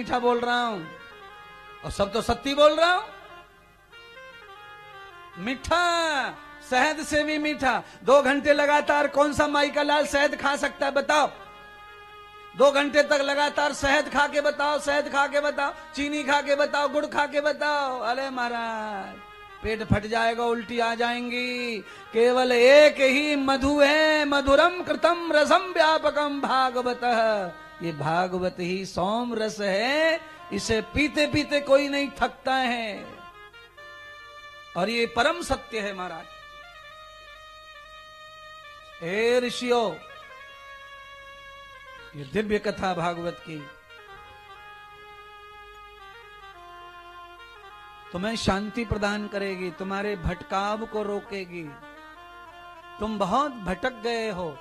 मीठा बोल रहा हूं और सब तो सत्य बोल रहा हूं। मीठा, शहद से भी मीठा। 2 घंटे लगातार कौन सा माई का लाल शहद खा सकता है बताओ? 2 घंटे तक लगातार शहद खा के बताओ, शहद खा के बताओ, चीनी खा के बताओ, गुड़ खा के बताओ। अरे महाराज पेट फट जाएगा, उल्टी आ जाएंगी। केवल एक ही मधु है, मधुरम कृतम रसम व्यापकम भागवत। ये भागवत ही सौम रस है, इसे पीते पीते कोई नहीं थकता है और ये परम सत्य है महाराज। हे ऋषियों, ये दिव्य कथा भागवत की तुम्हें शांति प्रदान करेगी, तुम्हारे भटकाव को रोकेगी। तुम बहुत भटक गए हो,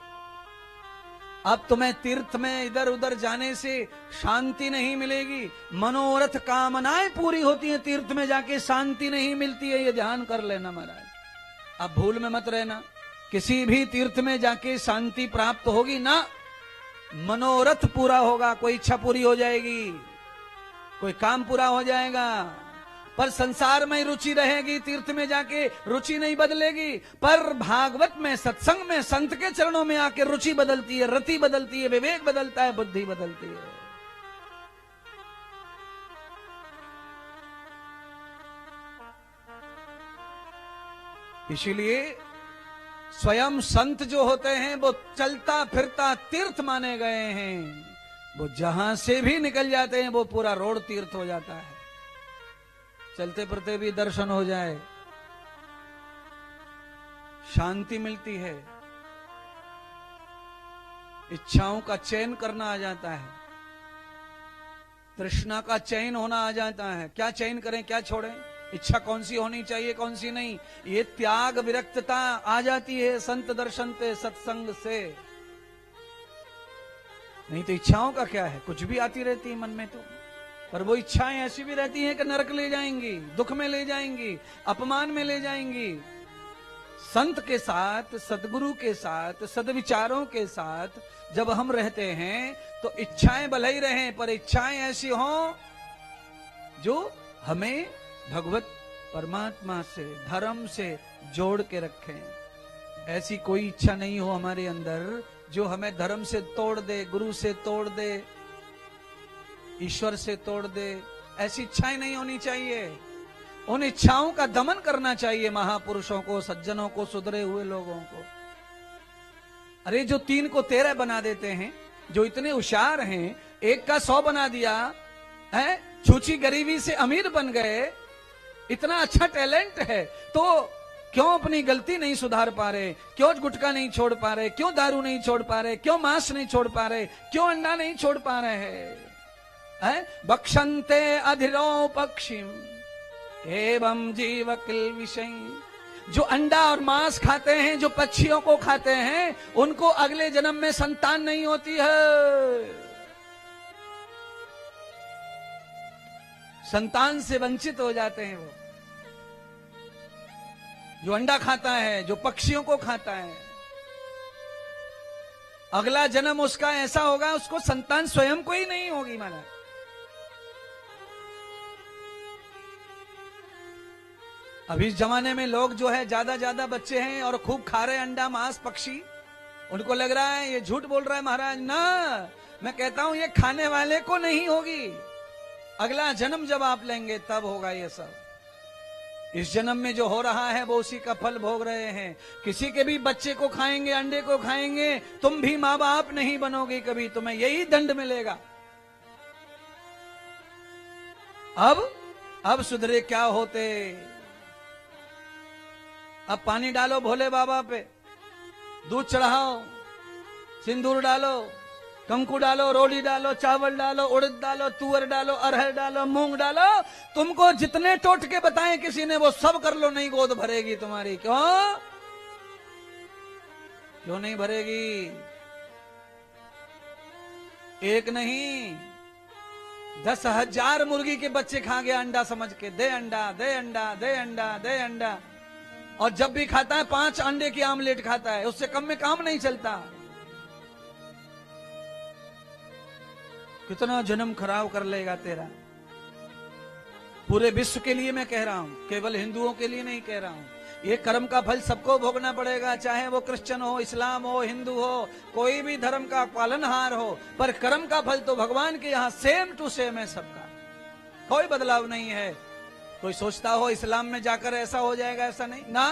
अब तुम्हें तीर्थ में इधर उधर जाने से शांति नहीं मिलेगी। मनोरथ कामनाएं पूरी होती हैं, तीर्थ में जाके शांति नहीं मिलती है, ये ध्यान कर लेना महाराज। अब भूल में मत रहना, किसी भी तीर्थ में जाके शांति प्राप्त होगी ना, मनोरथ पूरा होगा, कोई इच्छा पूरी हो जाएगी, कोई काम पूरा हो जाएगा, पर संसार में रुचि रहेगी, तीर्थ में जाके रुचि नहीं बदलेगी। पर भागवत में, सत्संग में, संत के चरणों में आके रुचि बदलती है, रति बदलती है, विवेक बदलता है, बुद्धि बदलती है। इसीलिए स्वयं संत जो होते हैं वो चलता फिरता तीर्थ माने गए हैं। वो जहां से भी निकल जाते हैं वो पूरा रोड तीर्थ हो जाता है। चलते फिरते भी दर्शन हो जाए, शांति मिलती है, इच्छाओं का चयन करना आ जाता है, तृष्णा का चयन होना आ जाता है। क्या चयन करें, क्या छोड़ें, इच्छा कौन सी होनी चाहिए, कौन सी नहीं, ये त्याग विरक्तता आ जाती है संत दर्शन पे, सत्संग से। नहीं तो इच्छाओं का क्या है, कुछ भी आती रहती है मन में तो, पर वो इच्छाएं ऐसी भी रहती हैं कि नरक ले जाएंगी, दुख में ले जाएंगी, अपमान में ले जाएंगी। संत के साथ, सदगुरु के साथ, सदविचारों के साथ जब हम रहते हैं तो इच्छाएं भले ही रहें, पर इच्छाएं ऐसी हों जो हमें भगवत परमात्मा से, धर्म से जोड़ के रखें। ऐसी कोई इच्छा नहीं हो हमारे अंदर जो हमें धर्म से तोड़ दे, गुरु से तोड़ दे, ईश्वर से तोड़ दे। ऐसी इच्छाएं नहीं होनी चाहिए। उन इच्छाओं का दमन करना चाहिए महापुरुषों को, सज्जनों को, सुधरे हुए लोगों को। अरे जो 3 को 13 बना देते हैं, जो इतने होशियार हैं, 1 का 100 बना दिया है, छूछी गरीबी से अमीर बन गए, इतना अच्छा टैलेंट है, तो क्यों अपनी गलती नहीं सुधार पा रहे, क्यों गुटखा नहीं छोड़ पा रहे, क्यों दारू नहीं छोड़ पा रहे, क्यों मांस नहीं छोड़ पा रहे, क्यों अंडा नहीं छोड़ पा रहे हैं? बक्षन्ते अधिरो पक्षिम एवं जीव किल विषय। जो अंडा और मांस खाते हैं, जो पक्षियों को खाते हैं, उनको अगले जन्म में संतान नहीं होती है, संतान से वंचित हो जाते हैं। वो जो अंडा खाता है, जो पक्षियों को खाता है, अगला जन्म उसका ऐसा होगा, उसको संतान स्वयं को ही नहीं होगी। माना अभी इस जमाने में लोग जो है ज्यादा बच्चे हैं और खूब खा रहे अंडा मांस पक्षी, उनको लग रहा है ये झूठ बोल रहा है महाराज। ना, मैं कहता हूं ये खाने वाले को नहीं होगी, अगला जन्म जब आप लेंगे तब होगा ये सब। इस जन्म में जो हो रहा है वो उसी का फल भोग रहे हैं। किसी के भी बच्चे को खाएंगे, अंडे को खाएंगे, तुम भी माँ बाप नहीं बनोगे कभी, तुम्हें यही दंड मिलेगा। अब सुधरे क्या होते। अब पानी डालो भोले बाबा पे, दूध चढ़ाओ, सिंदूर डालो, कंकु डालो, रोली डालो, चावल डालो, उड़द डालो, तुअर डालो, अरहर डालो, मूंग डालो। तुमको जितने टोटके बताएं किसी ने वो सब कर लो, नहीं गोद भरेगी तुम्हारी। क्यों नहीं भरेगी? एक नहीं, 10,000 मुर्गी के बच्चे खा गया अंडा समझ के, दे अंडा, दे अंडा, दे अंडा, दे अंडा। और जब भी खाता है 5 अंडे की आमलेट खाता है, उससे कम में काम नहीं चलता। कितना जन्म खराब कर लेगा तेरा। पूरे विश्व के लिए मैं कह रहा हूं, केवल हिंदुओं के लिए नहीं कह रहा हूं। ये कर्म का फल सबको भोगना पड़ेगा, चाहे वो क्रिश्चियन हो, इस्लाम हो, हिंदू हो, कोई भी धर्म का पालनहार हो, पर कर्म का फल तो भगवान के यहाँ सेम टू सेम है सबका, कोई बदलाव नहीं है। कोई सोचता हो इस्लाम में जाकर ऐसा हो जाएगा, ऐसा नहीं ना।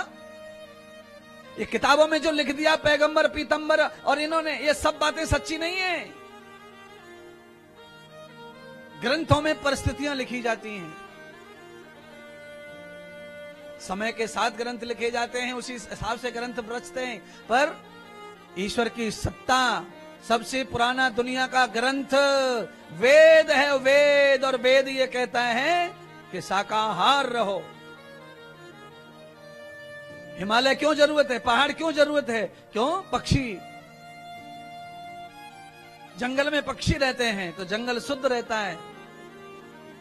ये किताबों में जो लिख दिया पैगंबर पीतंबर और इन्होंने, ये सब बातें सच्ची नहीं है। ग्रंथों में परिस्थितियां लिखी जाती हैं, समय के साथ ग्रंथ लिखे जाते हैं, उसी हिसाब से ग्रंथ रचते हैं, पर ईश्वर की सत्ता, सबसे पुराना दुनिया का ग्रंथ वेद है, वेद। और वेद ये कहता है कि शाकाहार रहो। हिमालय क्यों जरूरत है, पहाड़ क्यों जरूरत है, क्यों? पक्षी, जंगल में पक्षी रहते हैं तो जंगल शुद्ध रहता है।